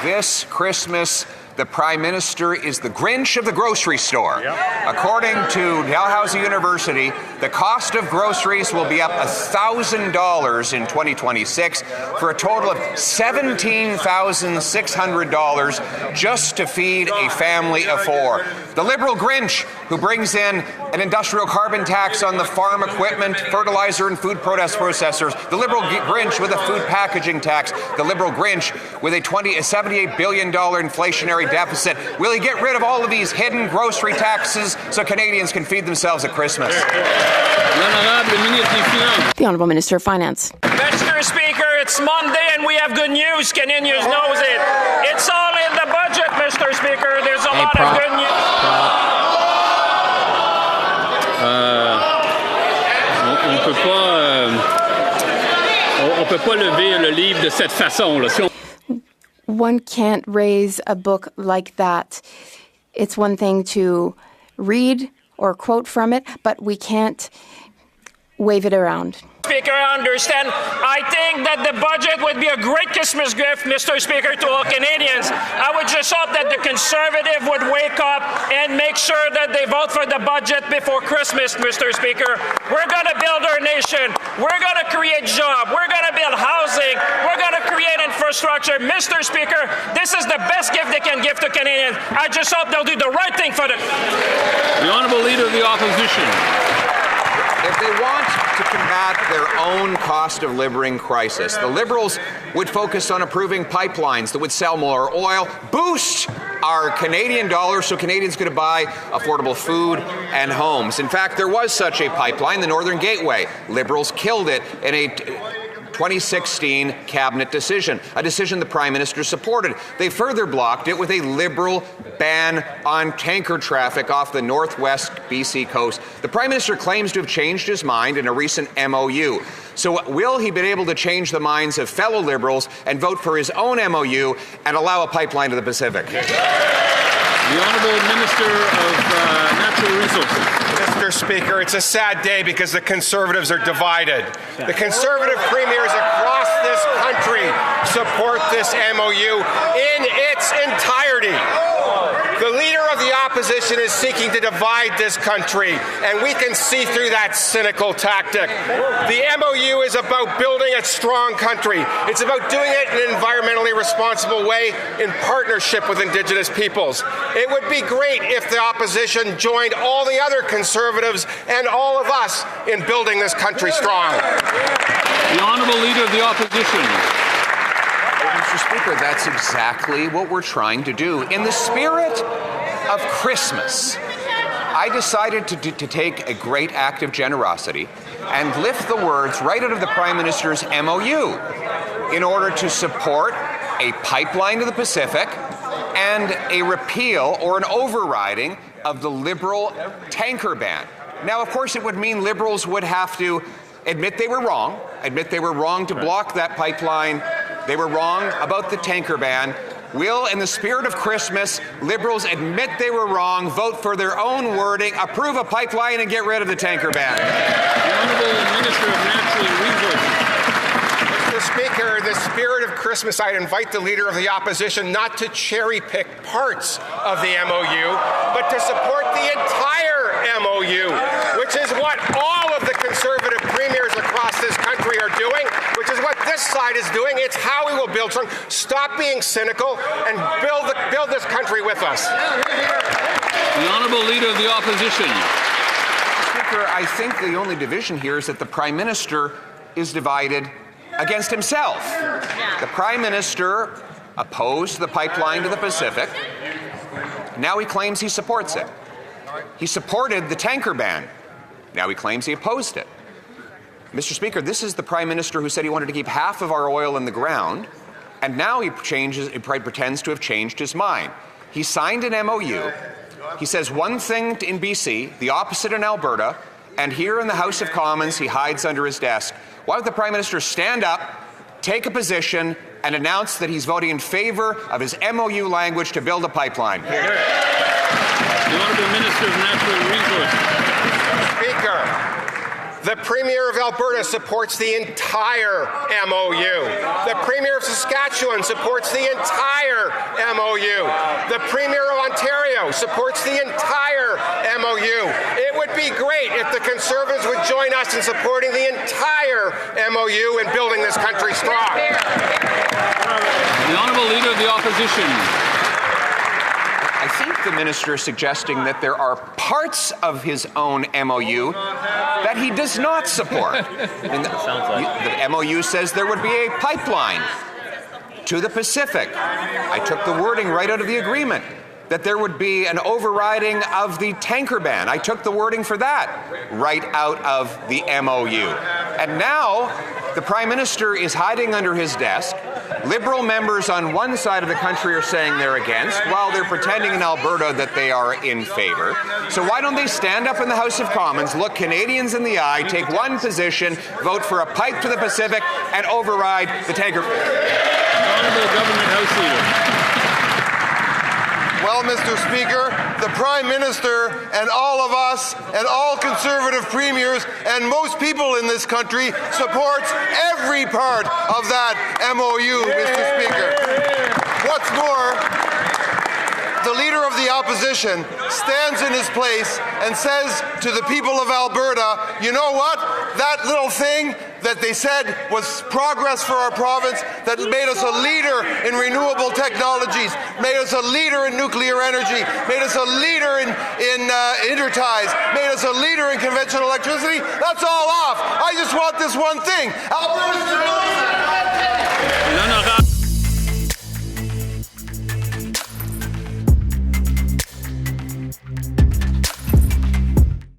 This Christmas, the Prime Minister is the Grinch of the grocery store. According to Dalhousie University, the cost of groceries will be up $1,000 in 2026 for a total of $17,600 just to feed a family of four. The Liberal Grinch, who brings in an industrial carbon tax on the farm equipment, fertilizer and food processors. The Liberal Grinch with a food packaging tax. The Liberal Grinch with a $78 billion inflationary deficit. Will he get rid of all of these hidden grocery taxes so Canadians can feed themselves at Christmas? The Honourable Minister of Finance. Mr. Speaker, it's Monday and we have good news. Canadians knows it. It's all in the budget, Mr. Speaker. There's a lot of good news. On peut pas lever le livre de cette façon. One can't raise a book like that. It's one thing to read or quote from it, but we can't wave it around. Speaker, I understand. I think that the budget would be a great Christmas gift, Mr. Speaker, to all Canadians. I would just hope that the Conservative would wake up and make sure that they vote for the budget before Christmas, Mr. Speaker. We're going to build our nation. We're going to create jobs. We're going to build housing. We're going to create infrastructure. Mr. Speaker, this is the best gift they can give to Canadians. I just hope they'll do the right thing for them. The Honourable Leader of the Opposition. If they want to combat their own cost of living crisis, the Liberals would focus on approving pipelines that would sell more oil, boost our Canadian dollar so Canadians could buy affordable food and homes. In fact, there was such a pipeline, the Northern Gateway. Liberals killed it in a 2016 cabinet decision, a decision the Prime Minister supported. They further blocked it with a Liberal ban on tanker traffic off the northwest BC coast. The Prime Minister claims to have changed his mind in a recent MOU. So will he be able to change the minds of fellow Liberals and vote for his own MOU and allow a pipeline to the Pacific? The Honourable Minister of Natural Resources. Mr. Speaker, it's a sad day because the Conservatives are divided. The Conservative premiers across this country support this MOU in its entirety. The Leader of the Opposition is seeking to divide this country, and we can see through that cynical tactic. The MOU is about building a strong country. It's about doing it in an environmentally responsible way in partnership with Indigenous peoples. It would be great if the opposition joined all the other Conservatives and all of us in building this country strong. The Honourable Leader of the Opposition. Mr. Speaker, that's exactly what we're trying to do. In the spirit of Christmas, I decided to take a great act of generosity and lift the words right out of the Prime Minister's MOU in order to support a pipeline to the Pacific and a repeal or an overriding of the Liberal tanker ban. Now, of course, it would mean Liberals would have to admit they were wrong to block that pipeline. They were wrong about the tanker ban. Will, in the spirit of Christmas, Liberals admit they were wrong, vote for their own wording, approve a pipeline, and get rid of the tanker ban? The Honourable Minister of Natural Resources. Mr. Speaker, in the spirit of Christmas, I'd invite the Leader of the Opposition not to cherry-pick parts of the MOU, but to support the entire MOU, which is what all of the Conservative premiers across this country are doing, which is what this side is doing. It's how we will build strong. Stop being cynical and build this country with us. The Honourable Leader of the Opposition. Speaker, I think the only division here is that the Prime Minister is divided against himself. The Prime Minister opposed the pipeline to the Pacific. Now he claims he supports it. He supported the tanker ban. Now he claims he opposed it. Mr. Speaker, this is the Prime Minister who said he wanted to keep half of our oil in the ground, and now he pretends to have changed his mind. He signed an MOU. He says one thing in BC, the opposite in Alberta, and here in the House of Commons he hides under his desk. Why would the Prime Minister stand up, take a position, and announce that he's voting in favour of his MOU language to build a pipeline? The Honourable Minister of Natural Resources. Speaker, The Premier of Alberta supports the entire MOU. The Premier of Saskatchewan supports the entire MOU. The Premier of Ontario supports the entire MOU. It would be great if the Conservatives would join us in supporting the entire MOU and building this country strong. The Honourable Leader of the Opposition. I think the minister is suggesting that there are parts of his own MOU that he does not support. The MOU says there would be a pipeline to the Pacific. I took the wording right out of the agreement, that there would be an overriding of the tanker ban. I took the wording for that right out of the MOU. And now the Prime Minister is hiding under his desk. Liberal members on one side of the country are saying they're against, while they're pretending in Alberta that they are in favor. So why don't they stand up in the House of Commons, look Canadians in the eye, take one position, vote for a pipe to the Pacific, and override the tanker ban? Honourable Government House Leader. Well, Mr. Speaker, the Prime Minister and all of us and all Conservative premiers and most people in this country supports every part of that MOU, Mr. Speaker. What's more, the Leader of the Opposition stands in his place and says to the people of Alberta, you know what? That little thing that they said was progress for our province, that made us a leader in renewable technologies, made us a leader in nuclear energy, made us a leader in interties, made us a leader in conventional electricity, that's all off. I just want this one thing. Alberta